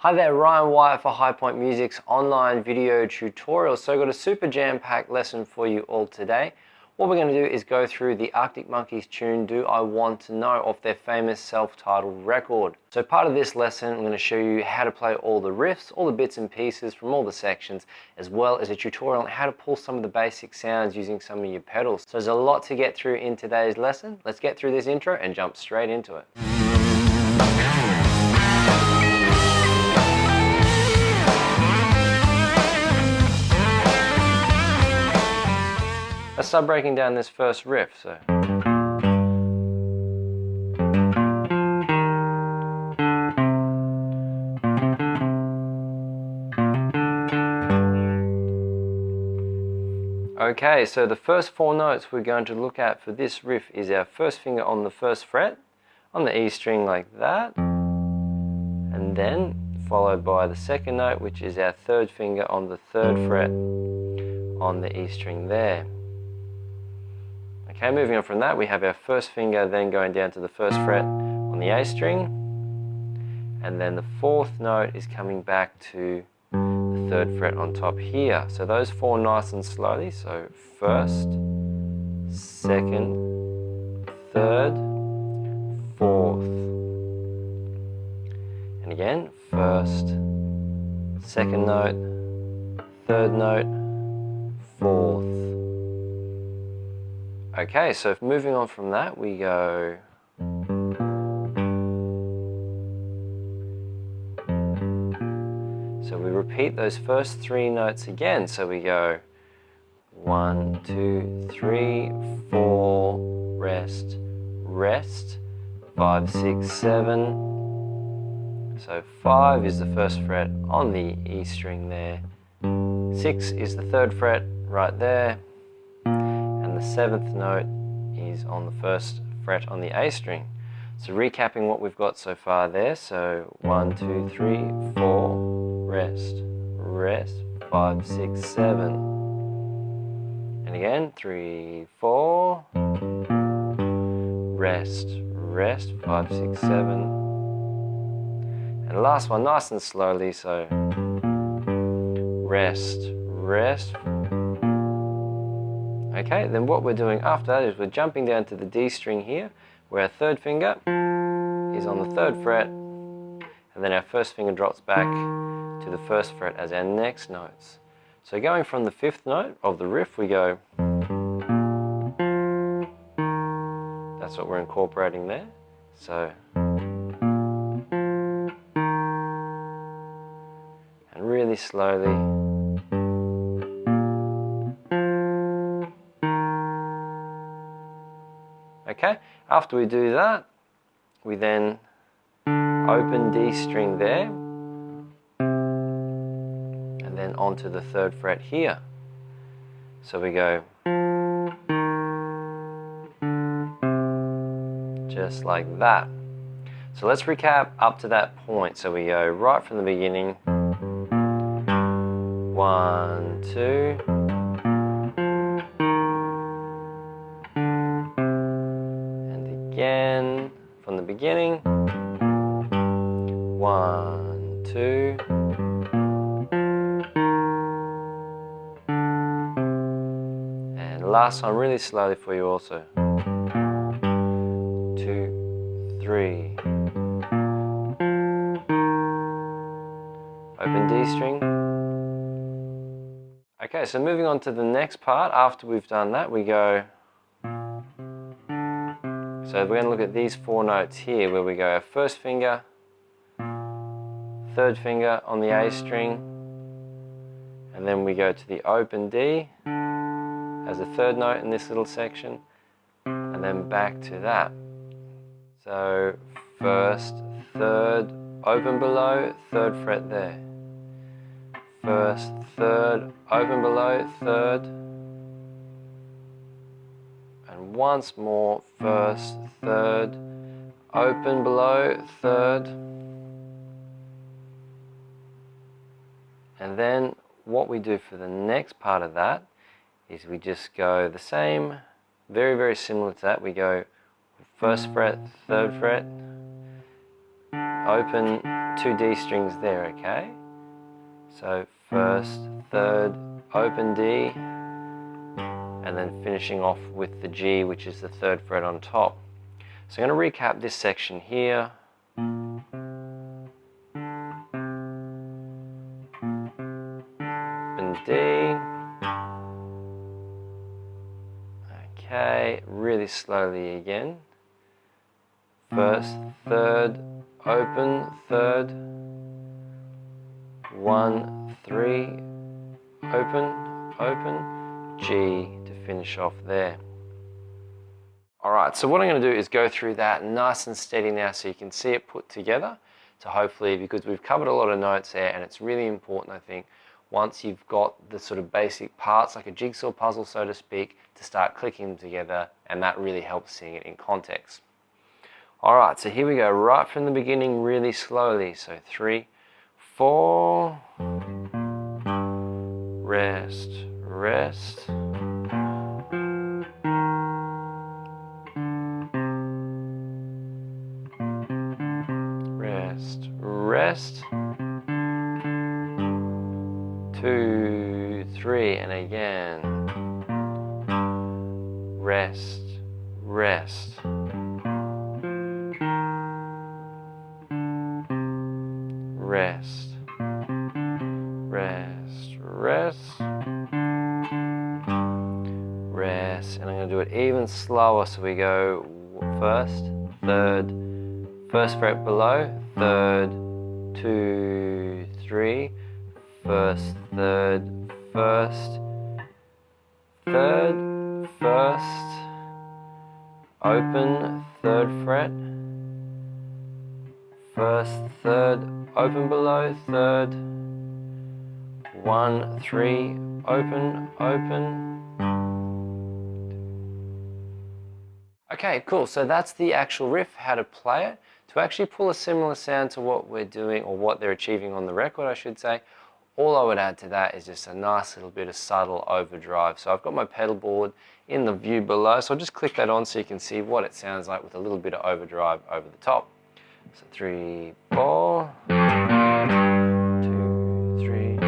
Hi there, Ryan Wyatt for High Point Music's online video tutorial. So I've got a super jam-packed lesson for you all today. What we're going to do is go through the Arctic Monkeys tune Do I Want to Know off their famous self-titled record. So part of this lesson I'm going to show you how to play all the riffs, all the bits and pieces from all the sections, as well as a tutorial on how to pull some of the basic sounds using some of your pedals. So there's a lot to get through in today's lesson. Let's get through this intro and jump straight into it. Let's start breaking down this first riff. So okay, so the first four notes we're going to look at for this riff is our first finger on the first fret on the E string like that, and then followed by the second note, which is our third finger on the third fret on the E string there. Okay, moving on from that, we have our first finger then going down to the first fret on the A string, and then the fourth note is coming back to the third fret on top here. So those four nice and slowly, so first, second, third, fourth. And again, first, second note, third note, fourth. Okay, so moving on from that, we go so we repeat those first three notes again. So we go 1, 2, 3, 4, rest, rest, 5, 6, 7. So 5 is the first fret on the E string there. 6 is the third fret right there. The seventh note is on the first fret on the A string. So recapping what we've got so far there, so 1, 2, 3, 4, rest, rest, 5, 6, 7. And again, 3, 4, rest, rest, 5, 6, 7. And the last one nice and slowly, so rest, rest. Okay, then what we're doing after that is we're jumping down to the D string here, where our third finger is on the third fret, and then our first finger drops back to the first fret as our next notes. So going from the fifth note of the riff, we go, that's what we're incorporating there. So, and really slowly. Okay, after we do that, we then open D string there, and then onto the third fret here. So we go just like that. So let's recap up to that point. So we go right from the beginning, 1, 2. Again, from the beginning, 1, 2, and last time really slowly for you also, 2, 3, open D string. Okay, so moving on to the next part, after we've done that, we go, so we're going to look at these four notes here where we go our first finger, third finger on the A string, and then we go to the open D as a third note in this little section, and then back to that. So first, third, open below, third fret there. First, third, open below, third. And once more, first, third, open below, third. And then what we do for the next part of that is we just go the same, very, very similar to that. We go first fret, third fret, open 2 D strings there, okay? So first, third, open D, and then finishing off with the G, which is the 3rd fret on top. So I'm going to recap this section here. Open D. Okay, really slowly again. First, third, open, third. 1, 3, open, open, G to finish off there. Alright, so what I'm going to do is go through that nice and steady now so you can see it put together. So hopefully, because we've covered a lot of notes there, and it's really important, I think, once you've got the sort of basic parts, like a jigsaw puzzle, so to speak, to start clicking them together, and that really helps seeing it in context. Alright, so here we go, right from the beginning, really slowly. So 3, 4, rest, rest, rest, rest, 2, 3, and again, rest, rest, rest, rest, rest, rest, and I'm going to do it even slower, so we go first, third, 1st fret below, 3rd, 2, 3, 1st, 3rd, 1st, 3rd, 1st, open, 3rd fret, 1st, 3rd, open below, 3rd, 1, 3, open, open. Okay, cool, so that's the actual riff, how to play it. To actually pull a similar sound to what we're doing, or what they're achieving on the record, I should say, all I would add to that is just a nice little bit of subtle overdrive. So I've got my pedal board in the view below, so I'll just click that on so you can see what it sounds like with a little bit of overdrive over the top. So 3, 4, 2, 3.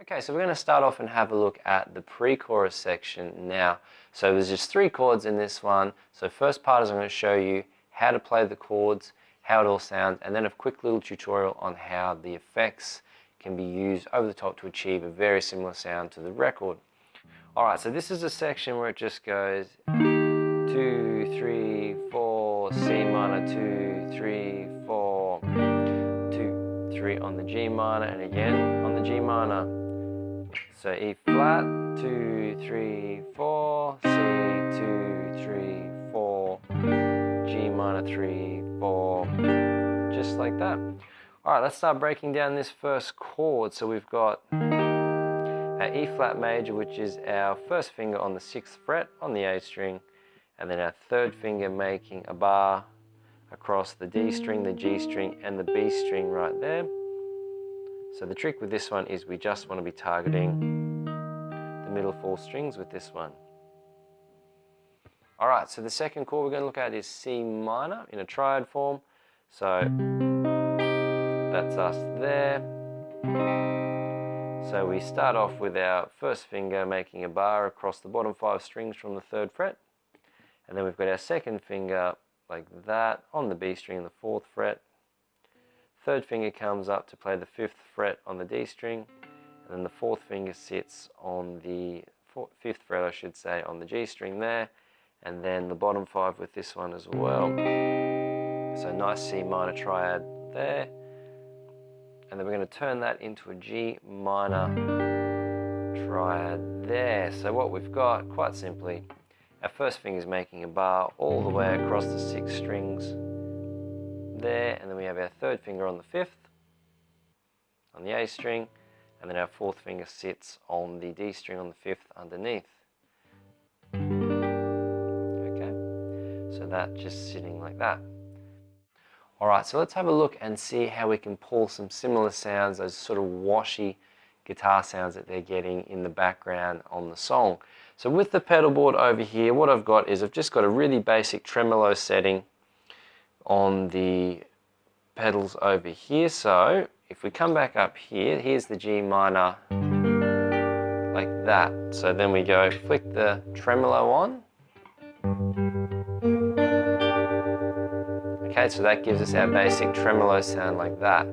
Okay, so we're going to start off and have a look at the pre-chorus section now. So there's just 3 chords in this one. So first part is I'm going to show you how to play the chords, how it all sounds, and then a quick little tutorial on how the effects can be used over the top to achieve a very similar sound to the record. Alright, so this is a section where it just goes 2, 3, 4, C minor, 2, 3, 4, 2, 3 on the G minor, and again on the G minor. So E flat, 2, 3, 4, C, 2, 3, 4, G minor, 3, 4, just like that. Alright, let's start breaking down this first chord. So we've got our E flat major, which is our 1st finger on the 6th fret on the A string, and then our 3rd finger making a bar across the D string, the G string, and the B string right there. So the trick with this one is we just want to be targeting the middle 4 strings with this one. Alright, so the second chord we're going to look at is C minor in a triad form. So that's us there. So we start off with our 1st finger making a bar across the bottom 5 strings from the 3rd fret. And then we've got our 2nd finger like that on the B string, the 4th fret. 3rd finger comes up to play the 5th fret on the D string, and then the 4th finger sits on the 5th fret, I should say, on the G string there, and then the bottom 5 with this one as well. So nice C minor triad there, and then we're going to turn that into a G minor triad there. So what we've got, quite simply, our 1st finger is making a bar all the way across the 6 strings there, and then we have our 3rd finger on the 5th on the A string, and then our 4th finger sits on the D string on the 5th underneath. So that's just sitting like that. Alright, so let's have a look and see how we can pull some similar sounds, those sort of washy guitar sounds that they're getting in the background on the song. So with the pedal board over here, what I've got is I've just got a really basic tremolo setting on the pedals over here. So if we come back up here, here's the G minor like that. So then we go flick the tremolo on. Okay, so that gives us our basic tremolo sound like that.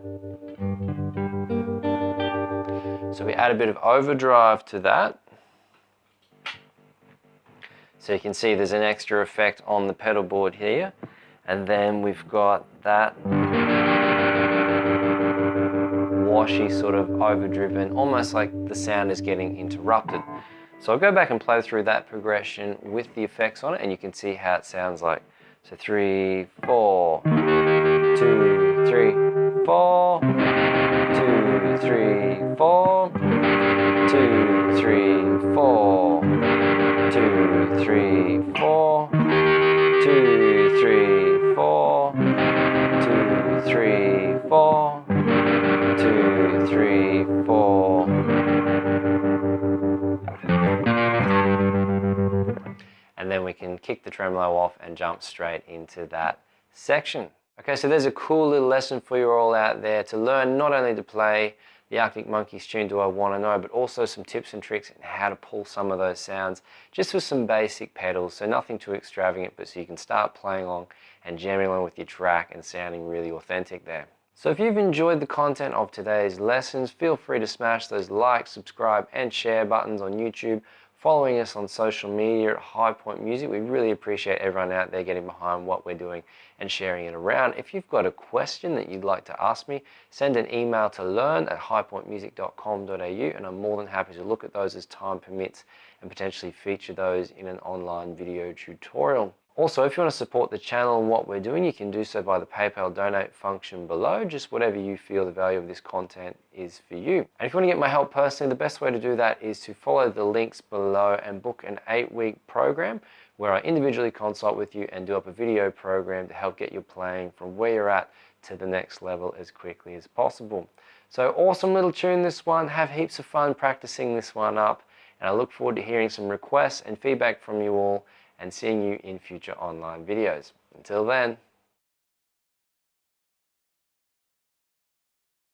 So we add a bit of overdrive to that. So you can see there's an extra effect on the pedal board here. And then we've got that washy sort of overdriven, almost like the sound is getting interrupted. So I'll go back and play through that progression with the effects on it and you can see how it sounds like. So 3, 4, 2, 3, 4, 2, 3, 4, 2, 3, 4, 2, 3, 4, 2, 3, 4, 2, 3, 4, 2, 3, 4. And then we can kick the tremolo off and jump straight into that section. Okay, so there's a cool little lesson for you all out there to learn not only to play the Arctic Monkeys tune Do I Want to Know, but also some tips and tricks in how to pull some of those sounds just with some basic pedals, so nothing too extravagant, but so you can start playing along and jamming along with your track and sounding really authentic there. So if you've enjoyed the content of today's lessons, feel free to smash those like, subscribe and share buttons on YouTube, following us on social media at High Point Music. We really appreciate everyone out there getting behind what we're doing and sharing it around. If you've got a question that you'd like to ask me, send an email to learn@highpointmusic.com.au and I'm more than happy to look at those as time permits and potentially feature those in an online video tutorial. Also, if you want to support the channel and what we're doing, you can do so by the PayPal donate function below, just whatever you feel the value of this content is for you. And if you want to get my help personally, the best way to do that is to follow the links below and book an 8-week program where I individually consult with you and do up a video program to help get you playing from where you're at to the next level as quickly as possible. So awesome little tune, this one. Have heaps of fun practicing this one up, and I look forward to hearing some requests and feedback from you all and seeing you in future online videos. Until then.